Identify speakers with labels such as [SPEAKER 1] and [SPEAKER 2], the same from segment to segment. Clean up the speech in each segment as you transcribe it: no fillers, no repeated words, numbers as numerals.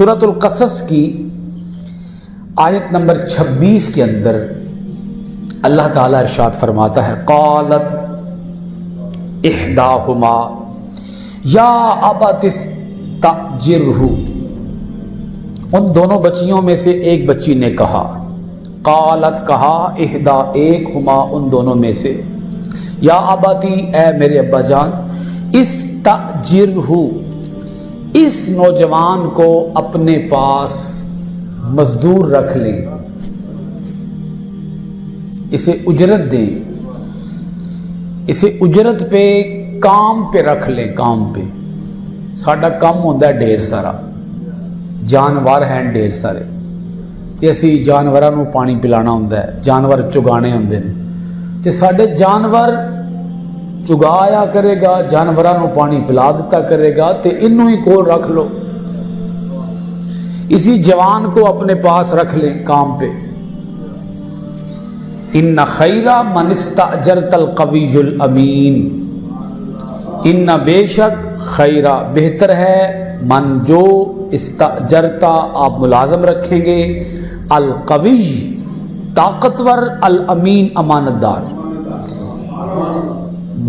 [SPEAKER 1] سورۃ القصص کی آیت نمبر 26 کے اندر اللہ تعالیٰ ارشاد فرماتا ہے قالت احداہما یا ابت استأجرہ، ان دونوں بچیوں میں سے ایک بچی نے کہا، قالت کہا، احدا ایک، ہما ان دونوں میں سے، یا اباتی اے میرے ابا جان، استأجرہ اس نوجوان کو اپنے پاس مزدور رکھ لیں، اسے اجرت دیں، اسے اجرت پہ کام پہ رکھ لیں، کام پہ ساڈا کام ہوتا ہے ڈھیر سارا، جانور ہیں ڈھیر سارے تے اسی جانوراں نوں پانی پلانا ہوندا ہے، جانور چگانے ہوندے نے تے ساڈے جانور چگایا کرے گا، جانوراں نوں پانی پلا دیتا کرے گا تے انہوں ہی کول رکھ لو، اسی جوان کو اپنے پاس رکھ لیں کام پہ۔ ان خیر من استأجرت القوی الامین، ان بے شک خیرہ بہتر ہے، من جو استأجرتا آپ ملازم رکھیں گے، القوی طاقتور، الامین امانت دار،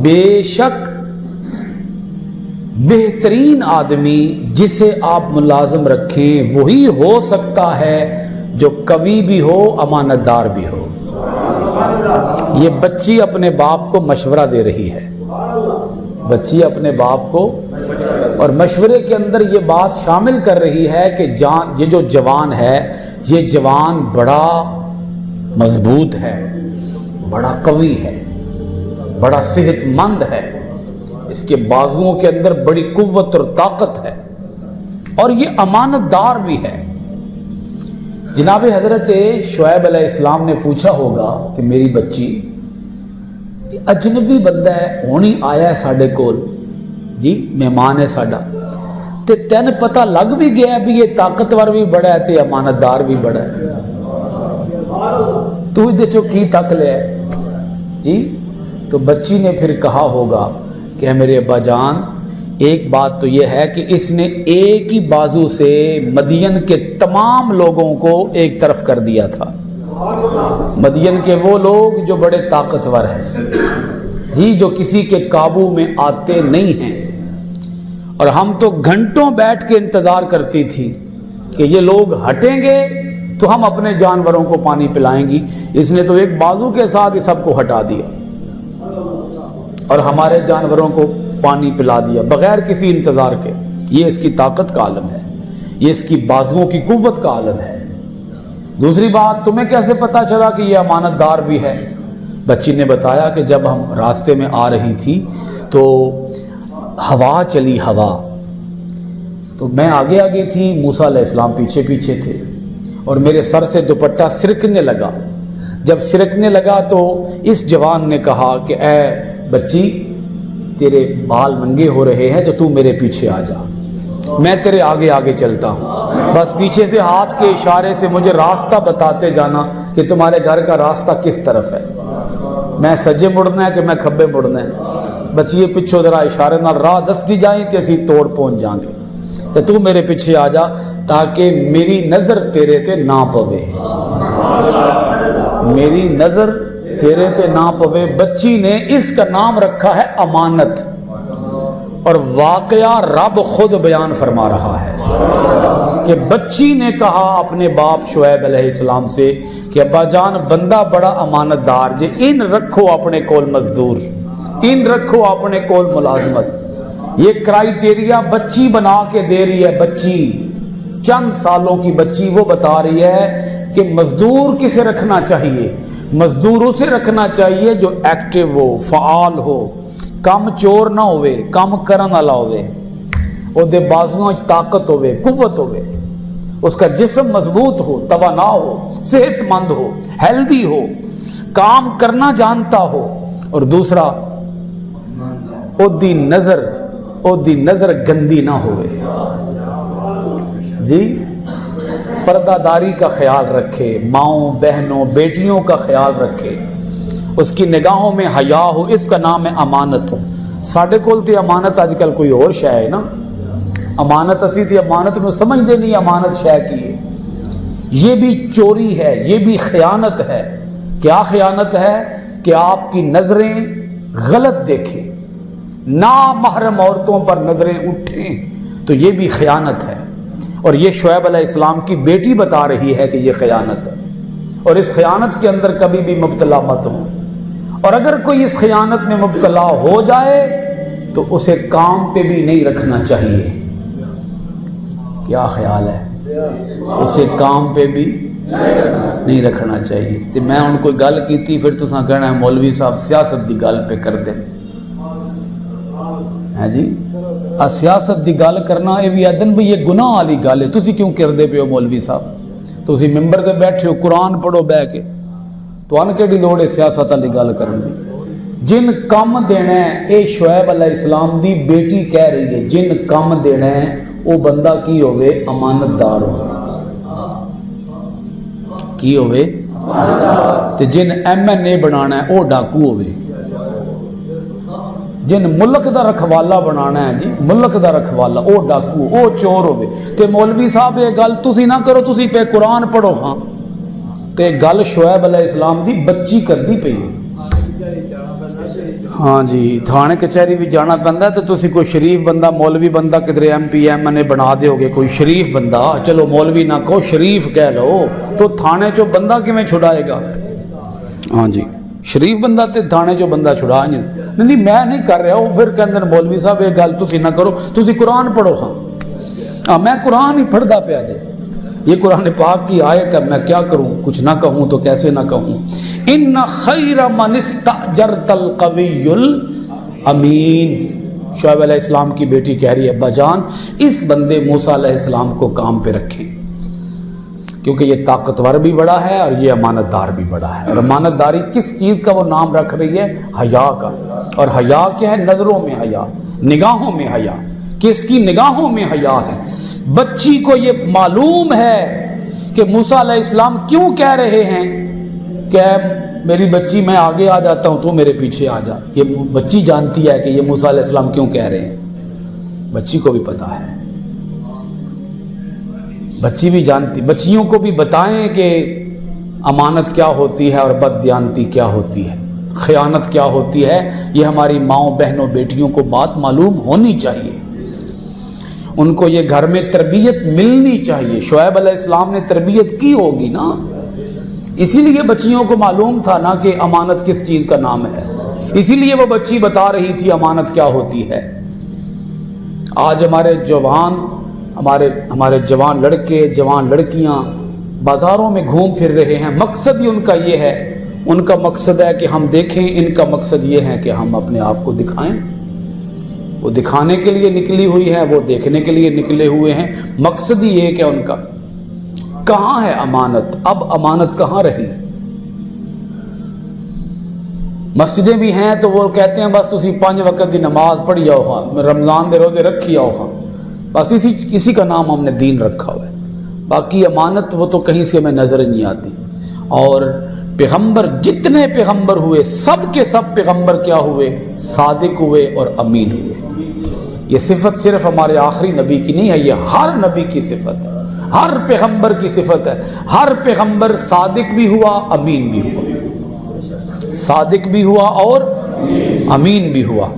[SPEAKER 1] بے شک بہترین آدمی جسے آپ ملازم رکھیں وہی ہو سکتا ہے جو قوی بھی ہو، امانت دار بھی ہو۔ یہ بچی اپنے باپ کو مشورہ دے رہی ہے، بچی اپنے باپ کو، اور مشورے کے اندر یہ بات شامل کر رہی ہے کہ یہ جو جوان ہے، یہ جوان بڑا مضبوط ہے، بڑا قوی ہے، بڑا صحت مند ہے، اس کے بازوؤں کے اندر بڑی قوت اور طاقت ہے، اور یہ امانت دار بھی ہے۔ جناب حضرت شعیب علیہ السلام نے پوچھا ہوگا کہ میری بچی اجنبی بندہ ہے، ہونی آیا ہے ساڈے کول، جی مہمان ہے ساڈا، تے تین پتہ لگ بھی گیا بھی یہ طاقتور بھی بڑا ہے تے امانت دار بھی بڑا ہے، تو دے چو کی تک لے ہے جی؟ تو بچی نے پھر کہا ہوگا کہ میرے ابا جان ایک بات تو یہ ہے کہ اس نے ایک ہی بازو سے مدین کے تمام لوگوں کو ایک طرف کر دیا تھا، مدین کے وہ لوگ جو بڑے طاقتور ہیں جی، جو کسی کے قابو میں آتے نہیں ہیں، اور ہم تو گھنٹوں بیٹھ کے انتظار کرتی تھی کہ یہ لوگ ہٹیں گے تو ہم اپنے جانوروں کو پانی پلائیں گی، اس نے تو ایک بازو کے ساتھ ہی سب کو ہٹا دیا اور ہمارے جانوروں کو پانی پلا دیا بغیر کسی انتظار کے۔ یہ اس کی طاقت کا عالم ہے، یہ اس کی بازوؤں کی قوت کا عالم ہے۔ دوسری بات، تمہیں کیسے پتا چلا کہ یہ امانت دار بھی ہے؟ بچی نے بتایا کہ جب ہم راستے میں آ رہی تھی تو ہوا چلی، ہوا، تو میں آگے آگے تھی، موسیٰ علیہ السلام پیچھے پیچھے تھے، اور میرے سر سے دوپٹہ سرکنے لگا۔ جب سرکنے لگا تو اس جوان نے کہا کہ اے بچی، تیرے بال ننگے ہو رہے ہیں تو تو میرے پیچھے آ جا، میں تیرے آگے آگے چلتا ہوں، بس پیچھے سے ہاتھ کے اشارے سے مجھے راستہ بتاتے جانا کہ تمہارے گھر کا راستہ کس طرف ہے، میں سجے مڑنا ہے کہ میں کھبے مڑنا ہے۔ بچیے پچھو ذرا اشارے نال راہ دس دی جائیں تے اسی توڑ پہنچ جائیں گے، تو تو میرے پیچھے آ جا تاکہ میری نظر تیرے تے نہ پوے، میری نظر تیرے تے نہ پوے۔ بچی نے اس کا نام رکھا ہے امانت، اور واقعہ رب خود بیان فرما رہا ہے کہ بچی نے کہا اپنے باپ شعیب علیہ السلام سے کہ ابا جان بندہ بڑا امانت دار جے، ان رکھو اپنے کول مزدور، ان رکھو اپنے کول ملازمت۔ یہ کرائیٹیریا بچی بنا کے دے رہی ہے، بچی چند سالوں کی بچی وہ بتا رہی ہے کہ مزدور کسے رکھنا چاہیے، مزدور اسے رکھنا چاہیے جو ایکٹیو ہو، فعال ہو، کم چور نہ ہوئے، کم کرن والا ہوئے، او دے بازوؤں طاقت ہوئے، قوت ہوئے، اس کا جسم مضبوط ہو، توانا ہو، صحت مند ہو، ہیلدی ہو، کام کرنا جانتا ہو، اور دوسرا او دی نظر گندی نہ ہوئے جی، پردہ داری کا خیال رکھے، ماؤں بہنوں بیٹیوں کا خیال رکھے، اس کی نگاہوں میں حیا ہو، اس کا نام ہے امانت۔ ساڈے کول تے امانت اج کل کوئی اور شے ہے نا، امانت اسی تھی امانت میں سمجھ دے نہیں امانت شے کی ہے. یہ بھی چوری ہے, یہ بھی خیانت ہے. کیا خیانت ہے؟ کہ آپ کی نظریں غلط دیکھیں, نامحرم عورتوں پر نظریں اٹھیں, تو یہ بھی خیانت ہے. اور یہ شعیب علیہ السلام کی بیٹی بتا رہی ہے کہ یہ خیانت ہے, اور اس خیانت کے اندر کبھی بھی مبتلا مت ہو. اور اگر کوئی اس خیانت میں مبتلا ہو جائے تو اسے کام پہ بھی نہیں رکھنا چاہیے. کیا خیال ہے؟ اسے کام پہ بھی نہیں رکھنا چاہیے. تو میں ان کو گل کی تھی, پھر تو کہنا ہے مولوی صاحب سیاست دی گل پہ کر دیں. ہے جی, سیاست دی گل کرنا یہ بھی آدن بھی یہ گناہ والی گل ہے. تسی کیوں کردے پے ہو مولوی صاحب؟ تسی ممبر تے بیٹھے ہو, قرآن پڑھو بہ کے, تو ان کیڑی لوڑ ہے سیاست والی گل کرن دی؟ جن کم دینا ہے, اے شعیب علیہ السلام دی بیٹی کہہ رہی ہے, جن کم دینا ہے وہ بندہ کی ہوئے امانت دار ہو, کی ہوئے, تے جن ایم این اے بنانا ہے وہ ڈاکو ہوئے, جن ملک دا رکھوالا بنانا ہے جی ملک دا رکھوالا وہ ڈاکو وہ چور ہوئے. تے مولوی صاحب یہ گل تسی نہ کرو, تسی پہ قرآن پڑھو. ہاں تے گل شعیب علیہ السلام دی بچی کر دی پئی. ہاں جی, تھانے کچہری بھی جانا پہنتا ہے, تو تسی کوئی شریف بندہ مولوی بندہ کدھر ایم پی ایم این اے بنا دے ہوگے, کوئی شریف بندہ, چلو مولوی نہ کہو شریف کہہ لو, تو تھانے چو بندہ کیویں چھڑائے گا؟ ہاں جی, شریف بندہ تے تھانے چو بندہ چھڑا نہیں میں نہیں کر رہا. وہ پھر کہندے مولوی صاحب یہ گل تسی نہ کرو, تسی قرآن پڑھو. ہاں میں قرآن ہی پڑھدا پیا جی, یہ قرآن پاک کی آیت ہے, میں کیا کروں؟ کچھ نہ کہوں تو کیسے نہ کہوں؟ ان خیر من استاجرت القوی الامین. شعیب علیہ السلام کی بیٹی کہہ رہی ہے ابا جان اس بندے موسیٰ علیہ السلام کو کام پہ رکھیں, کیونکہ یہ طاقتور بھی بڑا ہے اور یہ امانت دار بھی بڑا ہے. اور امانت داری کس چیز کا وہ نام رکھ رہی ہے؟ حیا کا. اور حیا کیا ہے؟ نظروں میں حیا, نگاہوں میں حیا, کہ اس کی نگاہوں میں حیا ہے. بچی کو یہ معلوم ہے کہ موسیٰ علیہ السلام کیوں کہہ رہے ہیں کہ میری بچی میں آگے آ جاتا ہوں تو میرے پیچھے آ جا. یہ بچی جانتی ہے کہ یہ موسیٰ علیہ السلام کیوں کہہ رہے ہیں, بچی کو بھی پتا ہے, بچی بھی جانتی. بچیوں کو بھی بتائیں کہ امانت کیا ہوتی ہے اور بددیانتی کیا ہوتی ہے, خیانت کیا ہوتی ہے. یہ ہماری ماؤں بہنوں بیٹیوں کو بات معلوم ہونی چاہیے, ان کو یہ گھر میں تربیت ملنی چاہیے. شعیب علیہ السلام نے تربیت کی ہوگی نا, اسی لیے بچیوں کو معلوم تھا نا کہ امانت کس چیز کا نام ہے, اسی لیے وہ بچی بتا رہی تھی امانت کیا ہوتی ہے. آج ہمارے جوان لڑکے جوان لڑکیاں بازاروں میں گھوم پھر رہے ہیں, مقصد ہی ان کا یہ ہے, ان کا مقصد ہے کہ ہم دیکھیں, ان کا مقصد یہ ہے کہ ہم اپنے آپ کو دکھائیں. وہ دکھانے کے لیے نکلی ہوئی ہے, وہ دیکھنے کے لیے نکلے ہوئے ہیں. مقصد ہی یہ کہ ان کا کہاں ہے امانت؟ اب امانت کہاں رہی؟ مسجدیں بھی ہیں تو وہ کہتے ہیں بس تسی 5 وقت دی نماز پڑھی جاؤ, خواہ رمضان دے روزے رکھی جاؤ, خواہ بس اسی کا نام ہم نے دین رکھا ہوا ہے. باقی امانت وہ تو کہیں سے ہمیں نظر نہیں آتی. اور پیغمبر جتنے پیغمبر ہوئے سب کے سب پیغمبر کیا ہوئے؟ صادق ہوئے اور امین ہوئے. یہ صفت صرف ہمارے آخری نبی کی نہیں ہے, یہ ہر نبی کی صفت ہے, ہر پیغمبر کی صفت ہے. ہر پیغمبر صادق بھی ہوا, امین بھی ہوا, صادق بھی ہوا اور امین بھی ہوا.